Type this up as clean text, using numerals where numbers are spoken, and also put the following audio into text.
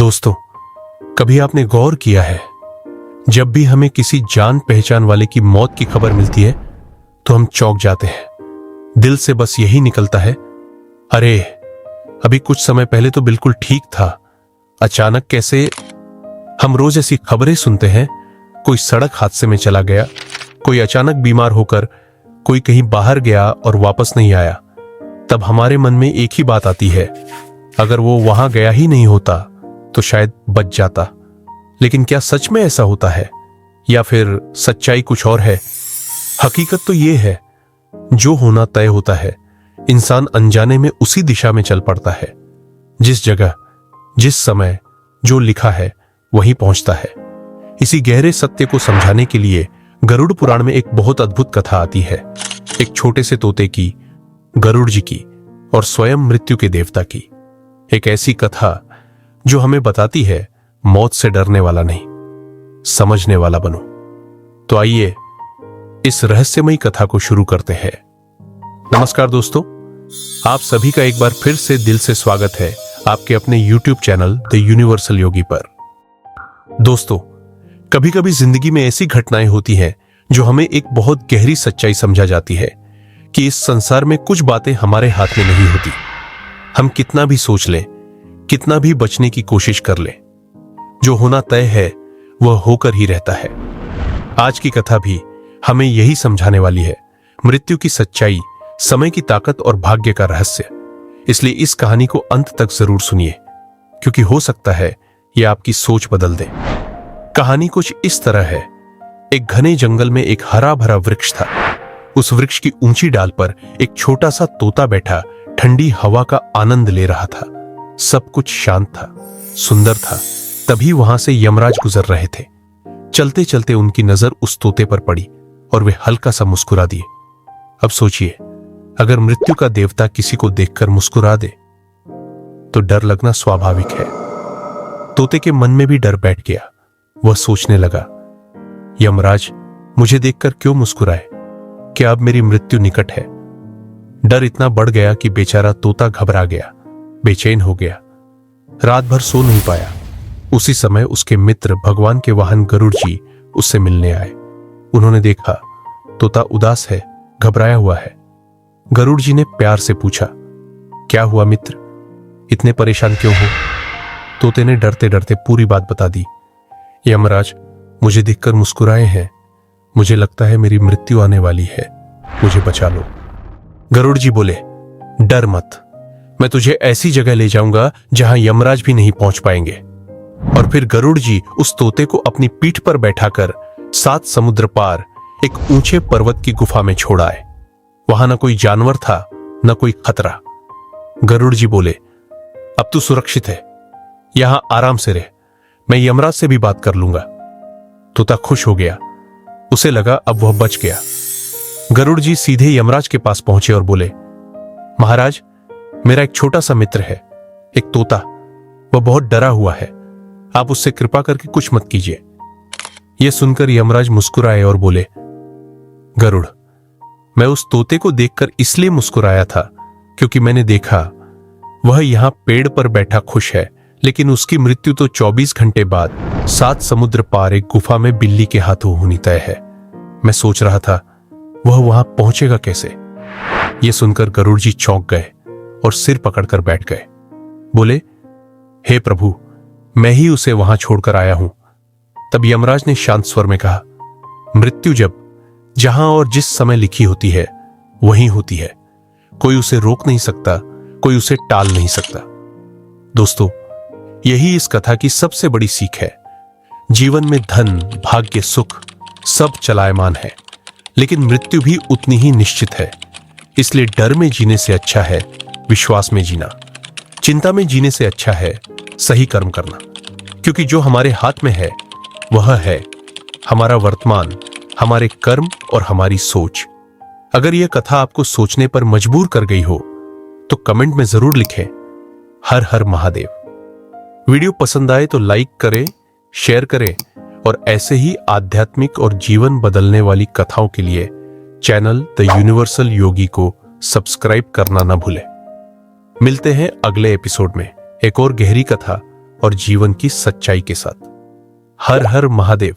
दोस्तों, कभी आपने गौर किया है, जब भी हमें किसी जान पहचान वाले की मौत की खबर मिलती है तो हम चौंक जाते हैं। दिल से बस यही निकलता है, अरे अभी कुछ समय पहले तो बिल्कुल ठीक था, अचानक कैसे। हम रोज ऐसी खबरें सुनते हैं, कोई सड़क हादसे में चला गया, कोई अचानक बीमार होकर, कोई कहीं बाहर गया और वापस नहीं आया। तब हमारे मन में एक ही बात आती है, अगर वो वहां गया ही नहीं होता तो शायद बच जाता। लेकिन क्या सच में ऐसा होता है या फिर सच्चाई कुछ और है? हकीकत तो ये है, जो होना तय होता है इंसान अनजाने में उसी दिशा में चल पड़ता है। जिस जगह जिस समय जो लिखा है वहीं पहुंचता है। इसी गहरे सत्य को समझाने के लिए गरुड़ पुराण में एक बहुत अद्भुत कथा आती है, एक छोटे से तोते की, गरुड़ जी की और स्वयं मृत्यु के देवता की। एक ऐसी कथा जो हमें बताती है, मौत से डरने वाला नहीं, समझने वाला बनो। तो आइए इस रहस्यमयी कथा को शुरू करते हैं। नमस्कार दोस्तों, आप सभी का एक बार फिर से दिल से स्वागत है आपके अपने YouTube चैनल द यूनिवर्सल योगी पर। दोस्तों, कभी कभी जिंदगी में ऐसी घटनाएं होती हैं जो हमें एक बहुत गहरी सच्चाई समझा जाती है कि इस संसार में कुछ बातें हमारे हाथ में नहीं होती। हम कितना भी सोच लें, कितना भी बचने की कोशिश कर लें, जो होना तय है वह होकर ही रहता है। आज की कथा भी हमें यही समझाने वाली है, मृत्यु की सच्चाई, समय की ताकत और भाग्य का रहस्य। इसलिए इस कहानी को अंत तक जरूर सुनिए, क्योंकि हो सकता है यह आपकी सोच बदल दे। कहानी कुछ इस तरह है। एक घने जंगल में एक हरा भरा वृक्ष था। उस वृक्ष की ऊंची डाल पर एक छोटा सा तोता बैठा ठंडी हवा का आनंद ले रहा था। सब कुछ शांत था, सुंदर था। तभी वहां से यमराज गुजर रहे थे। चलते चलते उनकी नजर उस तोते पर पड़ी और वे हल्का सा मुस्कुरा दिए। अब सोचिए, अगर मृत्यु का देवता किसी को देखकर मुस्कुरा दे तो डर लगना स्वाभाविक है। तोते के मन में भी डर बैठ गया। वह सोचने लगा, यमराज मुझे देखकर क्यों मुस्कुराए? क्या अब मेरी मृत्यु निकट है? डर इतना बढ़ गया कि बेचारा तोता घबरा गया, बेचैन हो गया, रात भर सो नहीं पाया। उसी समय उसके मित्र भगवान के वाहन गरुड़ जी उससे मिलने आए। उन्होंने देखा तोता उदास है, घबराया हुआ है। गरुड़ जी ने प्यार से पूछा, क्या हुआ मित्र, इतने परेशान क्यों हो? तोते ने डरते डरते पूरी बात बता दी। यमराज मुझे देखकर मुस्कुराए हैं, मुझे लगता है मेरी मृत्यु आने वाली है, मुझे बचा लो। गरुड़ जी बोले, डर मत, मैं तुझे ऐसी जगह ले जाऊंगा जहां यमराज भी नहीं पहुंच पाएंगे। और फिर गरुड़ जी उस तोते को अपनी पीठ पर बैठाकर 7 समुद्र पार एक ऊंचे पर्वत की गुफा में छोड़ आए। वहां न कोई जानवर था, न कोई खतरा। गरुड़ जी बोले, अब तू सुरक्षित है, यहां आराम से रह, मैं यमराज से भी बात कर लूंगा। तोता खुश हो गया, उसे लगा अब वह बच गया। गरुड़ जी सीधे यमराज के पास पहुंचे और बोले, महाराज मेरा एक छोटा सा मित्र है, एक तोता, वह बहुत डरा हुआ है, आप उससे कृपा करके कुछ मत कीजिए। यह सुनकर यमराज मुस्कुराए और बोले, गरुड़ मैं उस तोते को देखकर इसलिए मुस्कुराया था क्योंकि मैंने देखा वह यहां पेड़ पर बैठा खुश है, लेकिन उसकी मृत्यु तो 24 घंटे बाद 7 समुद्र पार एक गुफा में बिल्ली के हाथों होनी तय है। मैं सोच रहा था वह वहां पहुंचेगा कैसे। यह सुनकर गरुड़ जी चौंक गए और सिर पकड़कर बैठ गए। बोले, हे प्रभु, मैं ही उसे वहां छोड़कर आया हूं। तब यमराज ने शांत स्वर में कहा, मृत्यु जब जहां और जिस समय लिखी होती है वहीं होती है, कोई उसे रोक नहीं सकता, कोई उसे टाल नहीं सकता। दोस्तों, यही इस कथा की सबसे बड़ी सीख है। जीवन में धन, भाग्य, सुख सब चलायमान है, लेकिन मृत्यु भी उतनी ही निश्चित है। इसलिए डर में जीने से अच्छा है विश्वास में जीना, चिंता में जीने से अच्छा है सही कर्म करना। क्योंकि जो हमारे हाथ में है वह है हमारा वर्तमान, हमारे कर्म और हमारी सोच। अगर यह कथा आपको सोचने पर मजबूर कर गई हो तो कमेंट में जरूर लिखें, हर हर महादेव। वीडियो पसंद आए तो लाइक करें, शेयर करें और ऐसे ही आध्यात्मिक और जीवन बदलने वाली कथाओं के लिए चैनल द यूनिवर्सल योगी को सब्सक्राइब करना न भूलें। मिलते हैं अगले एपिसोड में एक और गहरी कथा और जीवन की सच्चाई के साथ। हर हर महादेव।